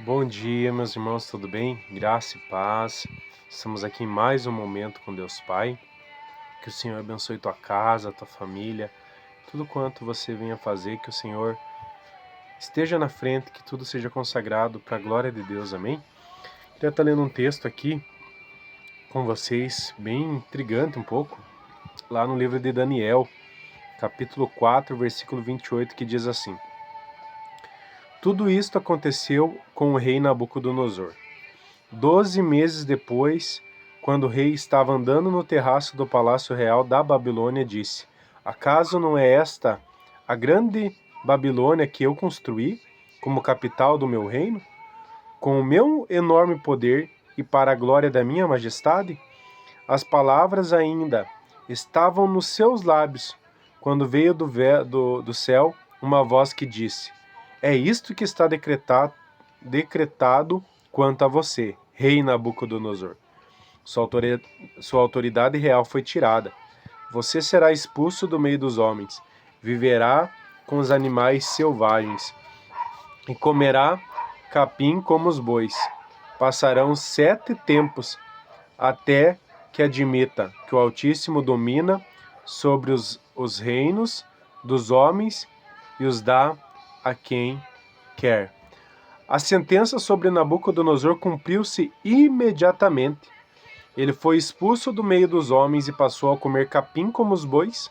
Bom dia, meus irmãos, tudo bem? Graça e paz. Estamos aqui em mais um momento com Deus Pai. Que o Senhor abençoe tua casa, tua família, tudo quanto você venha fazer, que o Senhor esteja na frente, que tudo seja consagrado para a glória de Deus, amém? Queria estar lendo um texto aqui com vocês, bem intrigante um pouco, lá no livro de Daniel, capítulo 4, versículo 28, que diz assim: Tudo isto aconteceu com o rei Nabucodonosor. 12 meses depois, quando o rei estava andando no terraço do palácio real da Babilônia, disse: Acaso não é esta a grande Babilônia que eu construí como capital do meu reino? Com o meu enorme poder e para a glória da minha majestade? As palavras ainda estavam nos seus lábios, quando veio do céu uma voz que disse: É isto que está decretado quanto a você, rei Nabucodonosor. Sua autoridade real foi tirada. Você será expulso do meio dos homens, viverá com os animais selvagens e comerá capim como os bois. Passarão 7 tempos até que admita que o Altíssimo domina sobre os reinos dos homens e os dá a quem quer. A sentença sobre Nabucodonosor cumpriu-se imediatamente. Ele foi expulso do meio dos homens e passou a comer capim como os bois.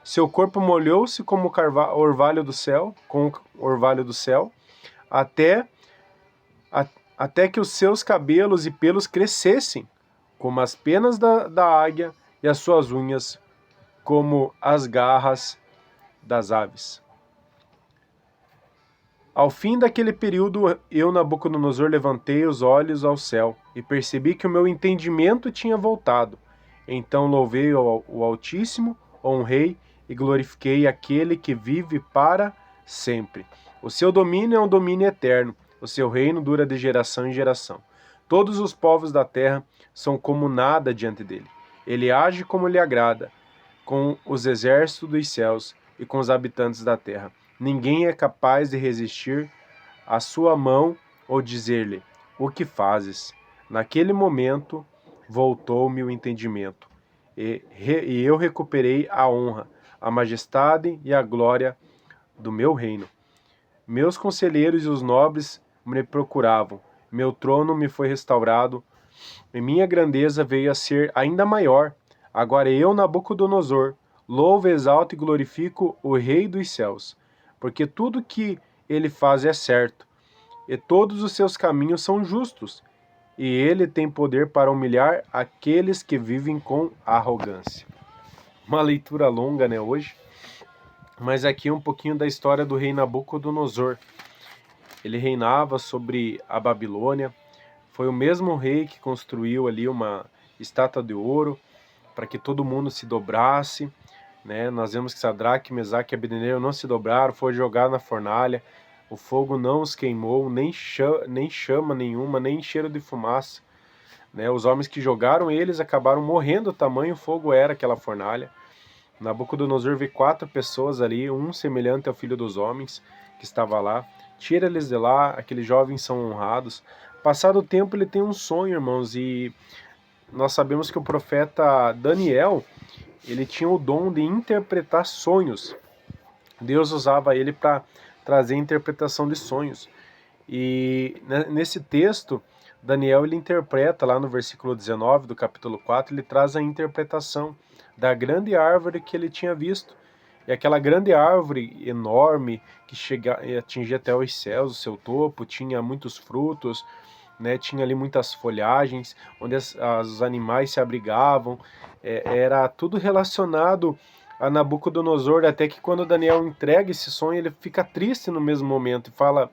Seu corpo molhou-se como o orvalho do céu, até, até que os seus cabelos e pelos crescessem, como as penas da águia, e as suas unhas, como as garras das aves. Ao fim daquele período, eu, Nabucodonosor, levantei os olhos ao céu e percebi que o meu entendimento tinha voltado. Então louvei o Altíssimo, honrei e glorifiquei aquele que vive para sempre. O seu domínio é um domínio eterno, o seu reino dura de geração em geração. Todos os povos da terra são como nada diante dele. Ele age como lhe agrada, com os exércitos dos céus e com os habitantes da terra. Ninguém é capaz de resistir à sua mão ou dizer-lhe: O que fazes? Naquele momento voltou-me o entendimento, e eu recuperei a honra, a majestade e a glória do meu reino. Meus conselheiros e os nobres me procuravam, meu trono me foi restaurado, e minha grandeza veio a ser ainda maior. Agora eu, Nabucodonosor, louvo, exalto e glorifico o Rei dos céus, porque tudo que ele faz é certo, e todos os seus caminhos são justos, e ele tem poder para humilhar aqueles que vivem com arrogância. Uma leitura longa, né, hoje, mas aqui um pouquinho da história do rei Nabucodonosor. Ele reinava sobre a Babilônia, foi o mesmo rei que construiu ali uma estátua de ouro para que todo mundo se dobrasse, né? Nós vemos que Sadraque, Mesaque e Abednego não se dobraram, foi jogar na fornalha, o fogo não os queimou, nem chama nenhuma, nem cheiro de fumaça, né? Os homens que jogaram eles acabaram morrendo, o tamanho fogo era aquela fornalha. Nabucodonosor vê 4 pessoas ali, um semelhante ao filho dos homens que estava lá, tira eles de lá, aqueles jovens são honrados. Passado o tempo ele tem um sonho, irmãos, e nós sabemos que o profeta Daniel, ele tinha o dom de interpretar sonhos. Deus usava ele para trazer interpretação de sonhos. E nesse texto, Daniel ele interpreta lá no versículo 19 do capítulo 4, ele traz a interpretação da grande árvore que ele tinha visto. E aquela grande árvore enorme que atingia até os céus, o seu topo, tinha muitos frutos, né, tinha ali muitas folhagens, onde os animais se abrigavam, era tudo relacionado a Nabucodonosor, até que quando Daniel entrega esse sonho, ele fica triste no mesmo momento e fala: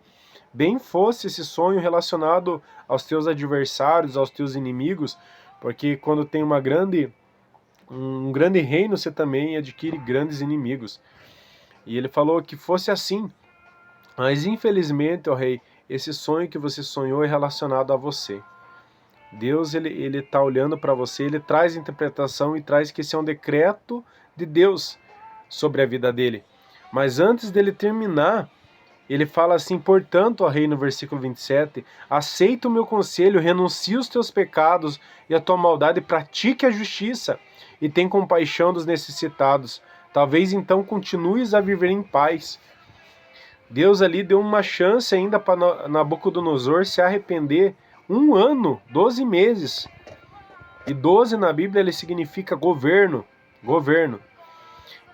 bem fosse esse sonho relacionado aos teus adversários, aos teus inimigos, porque quando tem um grande reino, você também adquire grandes inimigos. E ele falou que fosse assim, mas infelizmente, ó rei, esse sonho que você sonhou é relacionado a você. Deus, ele tá olhando para você, ele traz interpretação e traz que esse é um decreto de Deus sobre a vida dele. Mas antes dele terminar Ele fala assim: portanto, ó rei, no versículo 27, aceita o meu conselho, renuncia os teus pecados e a tua maldade, pratique a justiça e tem compaixão dos necessitados. Talvez então continues a viver em paz. Deus ali deu uma chance ainda para Nabucodonosor se arrepender. 1 ano, 12 meses. E 12 na Bíblia ele significa governo. Governo.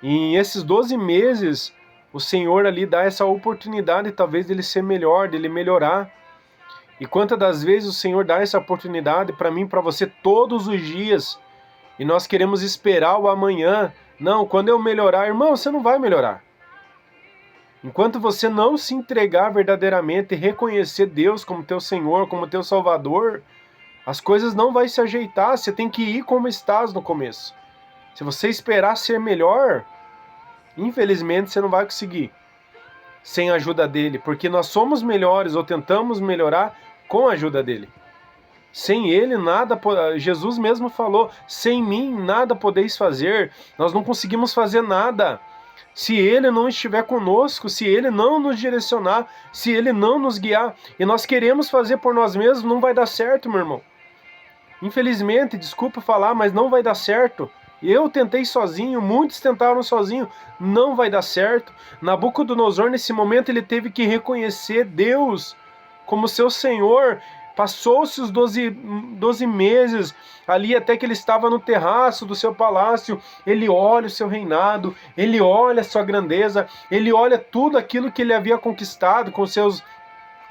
E em esses 12 meses, o Senhor ali dá essa oportunidade talvez dele ser melhor, dele melhorar. E quantas das vezes o Senhor dá essa oportunidade para mim, para você, todos os dias. E nós queremos esperar o amanhã. Não, quando eu melhorar, irmão, você não vai melhorar. Enquanto você não se entregar verdadeiramente e reconhecer Deus como teu Senhor, como teu Salvador, as coisas não vão se ajeitar. Você tem que ir como estás no começo. Se você esperar ser melhor, infelizmente você não vai conseguir sem a ajuda dele, porque nós somos melhores ou tentamos melhorar com a ajuda dele. Sem ele nada, Jesus mesmo falou, sem mim nada podeis fazer. Nós não conseguimos fazer nada se ele não estiver conosco, se ele não nos direcionar, se ele não nos guiar. E nós queremos fazer por nós mesmos, não vai dar certo, meu irmão. Infelizmente, desculpa falar, mas não vai dar certo. Eu tentei sozinho, muitos tentaram sozinho, não vai dar certo. Nabucodonosor, nesse momento, ele teve que reconhecer Deus como seu Senhor. Passou-se os 12 meses ali até que ele estava no terraço do seu palácio. Ele olha o seu reinado, ele olha a sua grandeza, ele olha tudo aquilo que ele havia conquistado com seus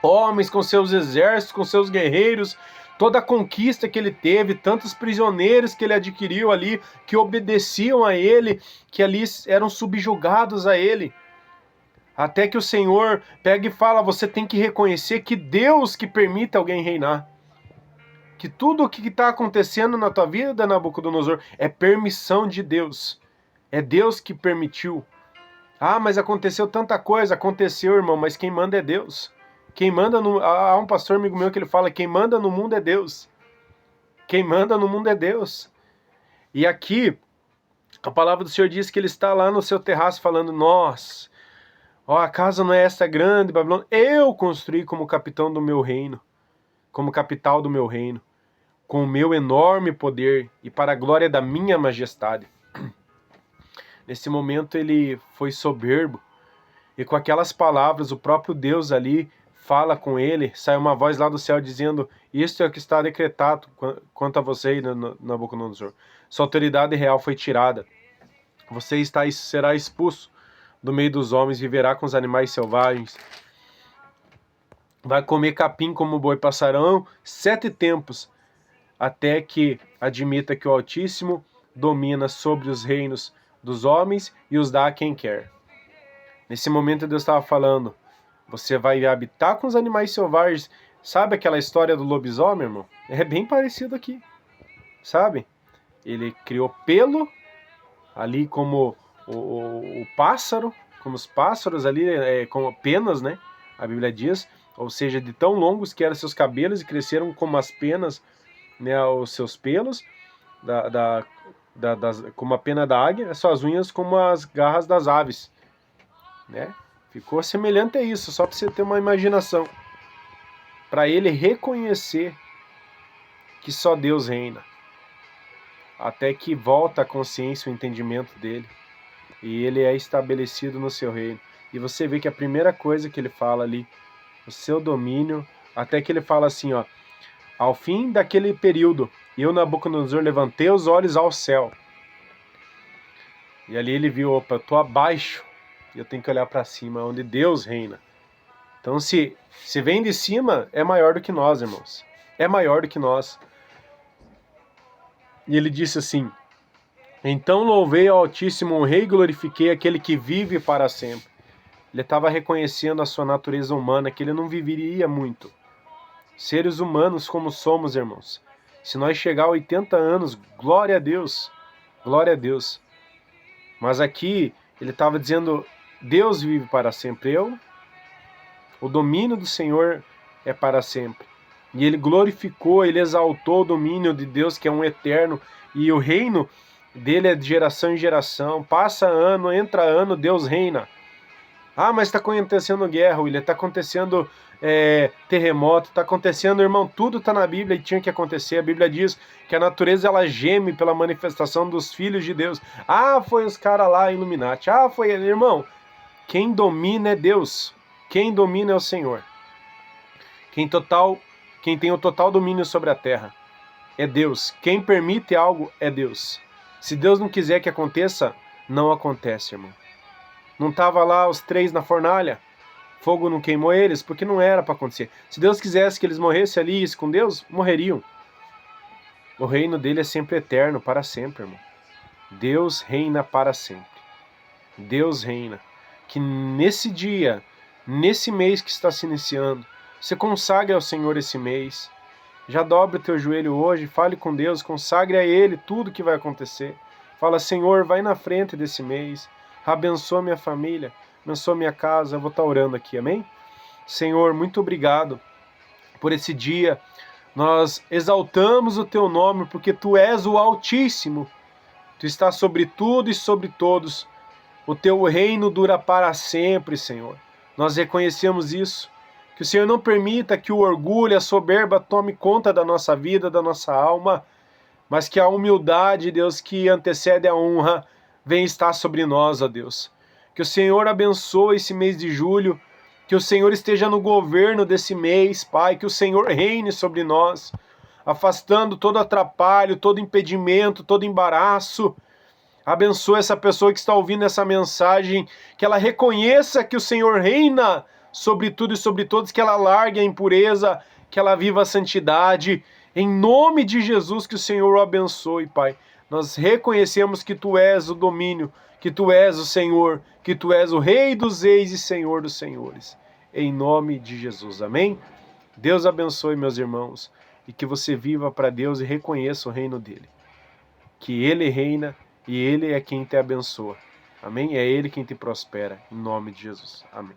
homens, com seus exércitos, com seus guerreiros, toda a conquista que ele teve, tantos prisioneiros que ele adquiriu ali, que obedeciam a ele, que ali eram subjugados a ele. Até que o Senhor pega e fala, você tem que reconhecer que Deus que permite alguém reinar. Que tudo o que está acontecendo na tua vida, Nabucodonosor, é permissão de Deus. É Deus que permitiu. Ah, mas aconteceu tanta coisa. Aconteceu, irmão, mas quem manda é Deus. Quem manda no... Há um pastor amigo meu que ele fala, quem manda no mundo é Deus. Quem manda no mundo é Deus. E aqui, a palavra do Senhor diz que ele está lá no seu terraço falando, nossa, ó, a casa não é essa grande, Babilônia. Eu construí como capitão do meu reino, como capital do meu reino, com o meu enorme poder e para a glória da minha majestade. Nesse momento ele foi soberbo e com aquelas palavras o próprio Deus ali fala com ele, sai uma voz lá do céu dizendo, isto é o que está decretado quanto a você, Nabucodonosor. Sua autoridade real foi tirada. Você será expulso do meio dos homens, viverá com os animais selvagens, vai comer capim como boi, passarão 7 tempos, até que admita que o Altíssimo domina sobre os reinos dos homens e os dá a quem quer. Nesse momento Deus estava falando, você vai habitar com os animais selvagens. Sabe aquela história do lobisomem, irmão? É bem parecido aqui, sabe? Ele criou pelo, ali como o pássaro, como os pássaros ali, com penas, né? A Bíblia diz, ou seja, de tão longos que eram seus cabelos e cresceram como as penas, né? Os seus pelos, como a pena da águia, as suas unhas como as garras das aves, né? Ficou semelhante a isso, só para você ter uma imaginação. Para ele reconhecer que só Deus reina. Até que volta a consciência, o entendimento dele. E ele é estabelecido no seu reino. E você vê que a primeira coisa que ele fala ali, o seu domínio, até que ele fala assim, ó, ao fim daquele período, eu, Nabucodonosor, levantei os olhos ao céu. E ali ele viu, opa, eu estou abaixo, eu tenho que olhar para cima, onde Deus reina. Então se vem de cima, é maior do que nós, irmãos. É maior do que nós. E ele disse assim, então louvei ao Altíssimo, honrei e glorifiquei aquele que vive para sempre. Ele estava reconhecendo a sua natureza humana, que ele não viveria muito. Seres humanos como somos, irmãos. Se nós chegar a 80 anos, glória a Deus. Glória a Deus. Mas aqui, ele estava dizendo, Deus vive para sempre. O domínio do Senhor é para sempre. E ele glorificou, ele exaltou o domínio de Deus, que é um eterno. E o reino dele é de geração em geração. Passa ano, entra ano, Deus reina. Ah, mas está acontecendo guerra, William, está acontecendo terremoto, está acontecendo, irmão, tudo está na Bíblia e tinha que acontecer. A Bíblia diz que a natureza ela geme pela manifestação dos filhos de Deus. Ah, foi os caras lá, Illuminati. Ah, foi ele, irmão. Quem domina é Deus. Quem domina é o Senhor. Quem tem o total domínio sobre a terra é Deus. Quem permite algo é Deus. Se Deus não quiser que aconteça, não acontece, irmão. Não estava lá os 3 na fornalha? Fogo não queimou eles? Porque não era para acontecer. Se Deus quisesse que eles morressem ali com Deus, morreriam. O reino dele é sempre eterno, para sempre, irmão. Deus reina para sempre. Deus reina. Que nesse dia, nesse mês que está se iniciando, você consagre ao Senhor esse mês. Já dobre o teu joelho hoje, fale com Deus, consagre a Ele tudo que vai acontecer. Fala, Senhor, vai na frente desse mês. Abençoa minha família, abençoa minha casa. Eu vou estar orando aqui, amém? Senhor, muito obrigado por esse dia. Nós exaltamos o teu nome porque tu és o Altíssimo. Tu estás sobre tudo e sobre todos. O teu reino dura para sempre, Senhor. Nós reconhecemos isso. Que o Senhor não permita que o orgulho, a soberba tome conta da nossa vida, da nossa alma, mas que a humildade, Deus, que antecede a honra, venha estar sobre nós, ó Deus. Que o Senhor abençoe esse mês de julho, que o Senhor esteja no governo desse mês, Pai, que o Senhor reine sobre nós, afastando todo atrapalho, todo impedimento, todo embaraço. Abençoa essa pessoa que está ouvindo essa mensagem, que ela reconheça que o Senhor reina sobre tudo e sobre todos, que ela largue a impureza, que ela viva a santidade. Em nome de Jesus, que o Senhor o abençoe, Pai. Nós reconhecemos que Tu és o domínio, que Tu és o Senhor, que Tu és o Rei dos Reis e Senhor dos Senhores. Em nome de Jesus, amém? Deus abençoe, meus irmãos, e que você viva para Deus e reconheça o reino dEle. Que Ele reina e Ele é quem te abençoa. Amém? É Ele quem te prospera. Em nome de Jesus. Amém.